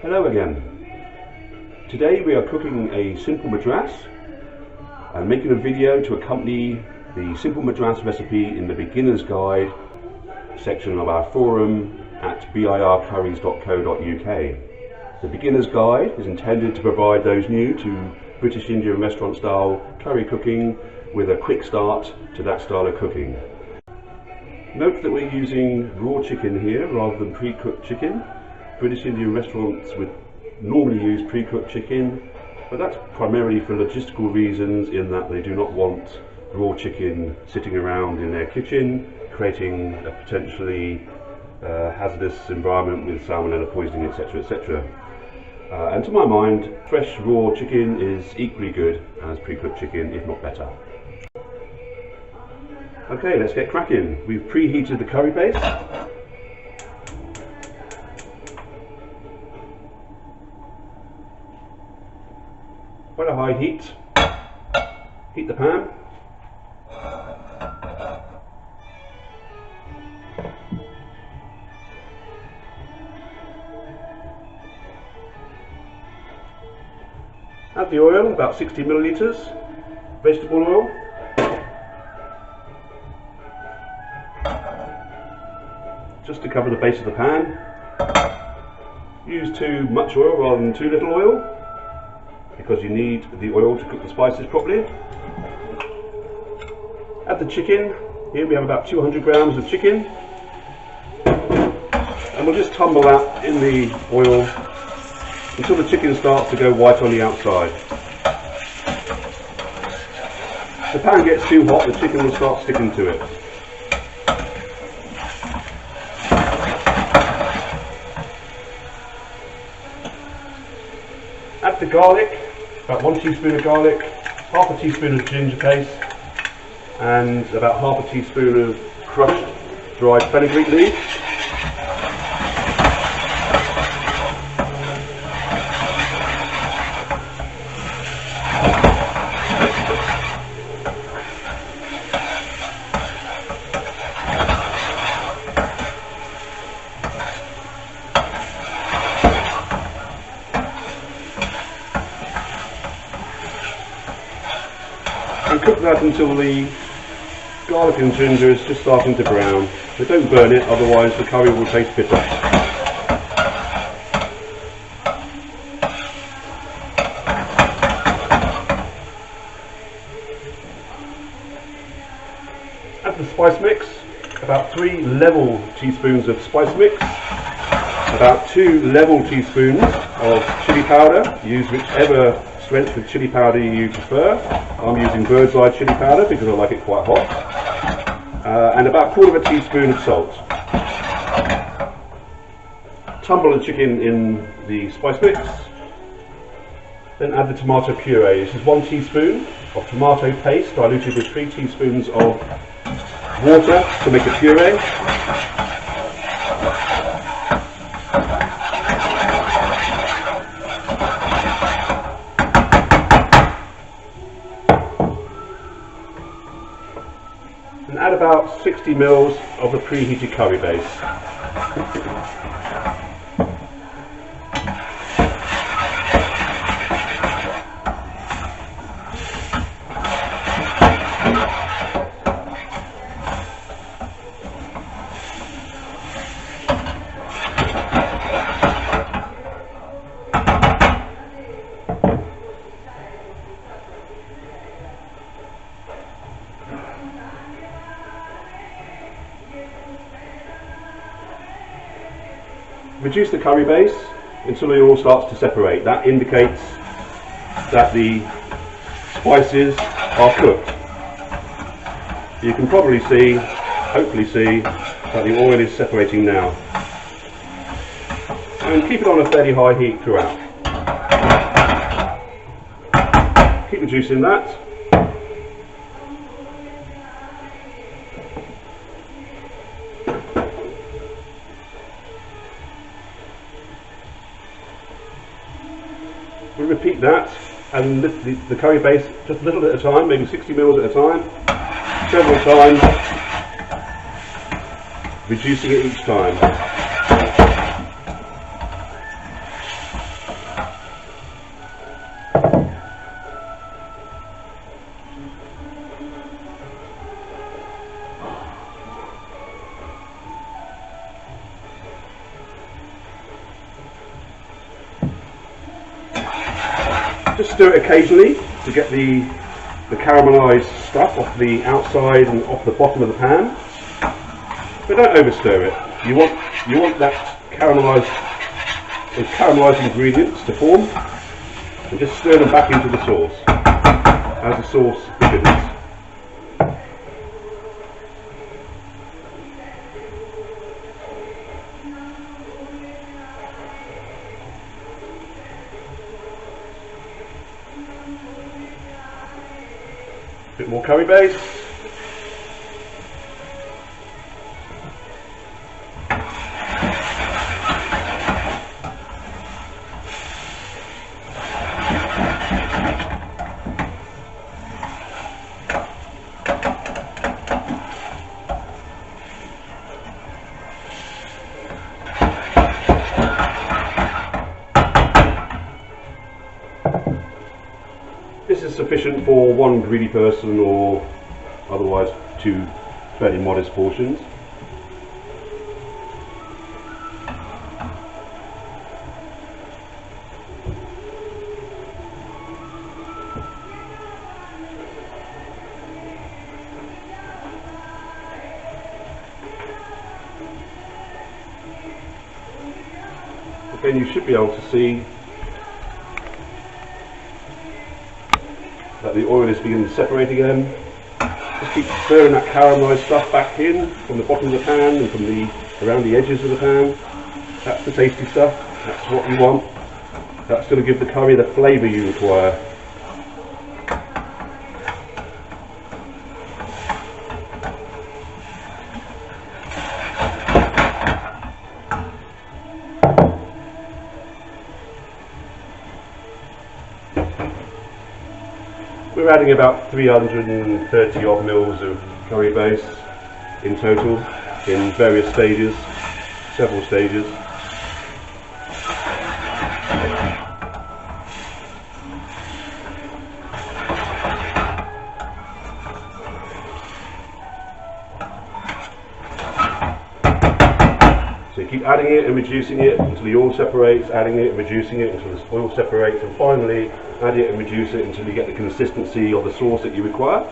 Hello again. Today we are cooking a simple Madras and making a video to accompany the simple Madras recipe in the beginner's guide section of our forum at bircurries.co.uk. The beginner's guide is intended to provide those new to British Indian restaurant style curry cooking with a quick start to that style of cooking. Note that we're using raw chicken here rather than pre-cooked chicken. British Indian restaurants would normally use pre-cooked chicken, but that's primarily for logistical reasons, in that they do not want raw chicken sitting around in their kitchen, creating a potentially hazardous environment with salmonella poisoning, etc., etc. And to my mind, fresh raw chicken is equally good as pre-cooked chicken, if not better. Okay, let's get cracking. We've preheated the curry base. Quite a high heat. Heat the pan. Add the oil, about 60 millilitres, vegetable oil. Just to cover the base of the pan. Use too much oil rather than too little oil, because you need the oil to cook the spices properly. Add the chicken. Here we have about 200 grams of chicken, and we'll just tumble that in the oil until the chicken starts to go white on the outside. If the pan gets too hot, the chicken will start sticking to it. Add the garlic, about 1 teaspoon of garlic, half a teaspoon of ginger paste, and about half a teaspoon of crushed dried fenugreek leaves. And cook that until the garlic and ginger is just starting to brown. But don't burn it, otherwise the curry will taste bitter. Add the spice mix, about 3 level teaspoons of spice mix, about 2 level teaspoons of chili powder. Use whichever strength of chili powder you prefer. I'm using bird's eye chili powder because I like it quite hot. And about 1/4 teaspoon of salt. Tumble the chicken in the spice mix. Then add the tomato puree. This is 1 teaspoon of tomato paste diluted with 3 teaspoons of water to make a puree. And add about 60 ml of the preheated curry base. Reduce the curry base until it all starts to separate. That indicates that the spices are cooked. You can probably see, hopefully see, that the oil is separating now. And keep it on a fairly high heat throughout. Keep reducing that. We repeat that and lift the curry base just a little at a time, maybe 60 ml at a time, several times, reducing it each time. Just stir it occasionally to get the caramelised stuff off the outside and off the bottom of the pan. But don't over stir it. You want that caramelised ingredients to form, and just stir them back into the sauce as the sauce thickens. A bit more curry base. This is sufficient for one greedy person, or otherwise 2 fairly modest portions. Again, you should be able to see that the oil is beginning to separate again. Just keep stirring that caramelised stuff back in from the bottom of the pan and from around the edges of the pan. That's the tasty stuff. That's what you want. That's going to give the curry the flavour you require. We're adding about 330 odd mils of curry base in total, in various stages, several stages. So you keep adding it and reducing it until the oil separates, adding it and reducing it until the oil separates, and finally add it and reduce it until you get the consistency of the sauce that you require.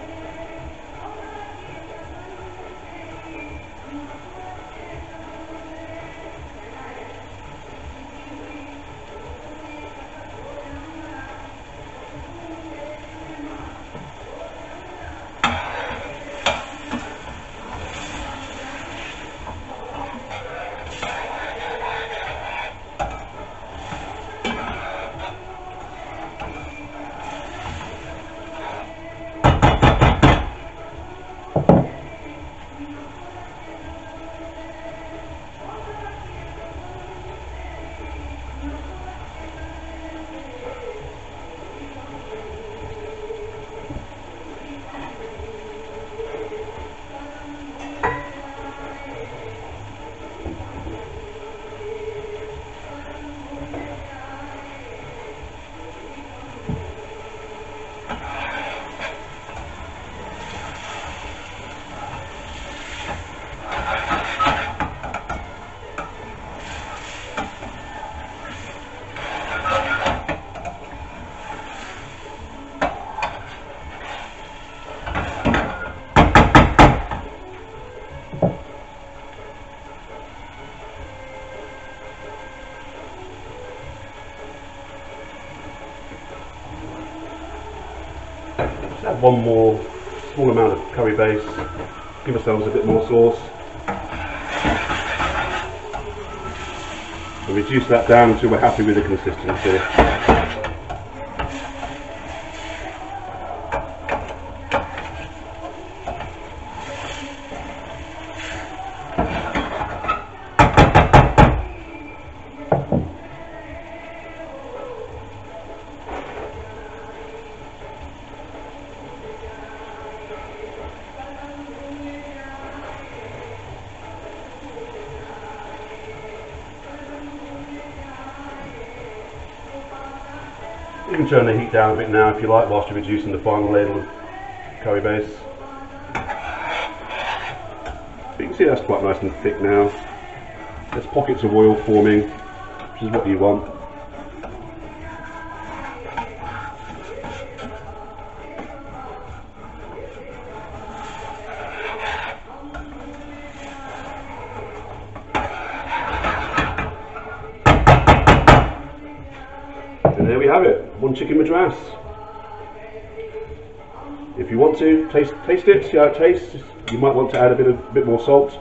Just add one more small amount of curry base, give ourselves a bit more sauce, and reduce that down until we're happy with the consistency. You can turn the heat down a bit now if you like, whilst you're reducing the final ladle of curry base. But you can see that's quite nice and thick now. There's pockets of oil forming, which is what you want. have it, one chicken madras. If you want to taste it, see how it tastes. You might want to add a bit more salt.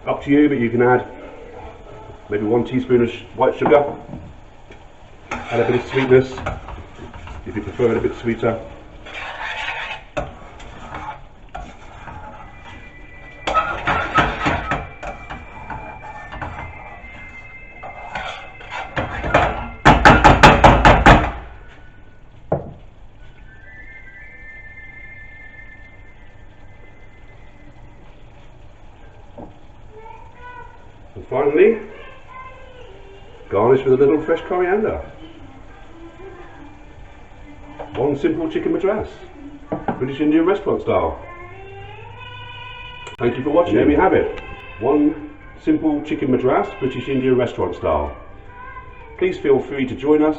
Up to you, but you can add maybe 1 teaspoon of white sugar. Add a bit of sweetness if you prefer it a bit sweeter. And finally, garnish with a little fresh coriander. One simple chicken madras, British Indian restaurant style. Thank you for watching. There we have it. One simple chicken madras, British Indian restaurant style. Please feel free to join us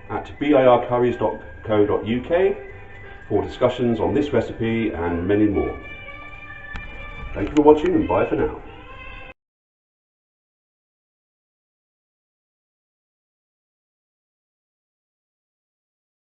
at bircurries.co.uk for discussions on this recipe and many more. Thank you for watching, and bye for now.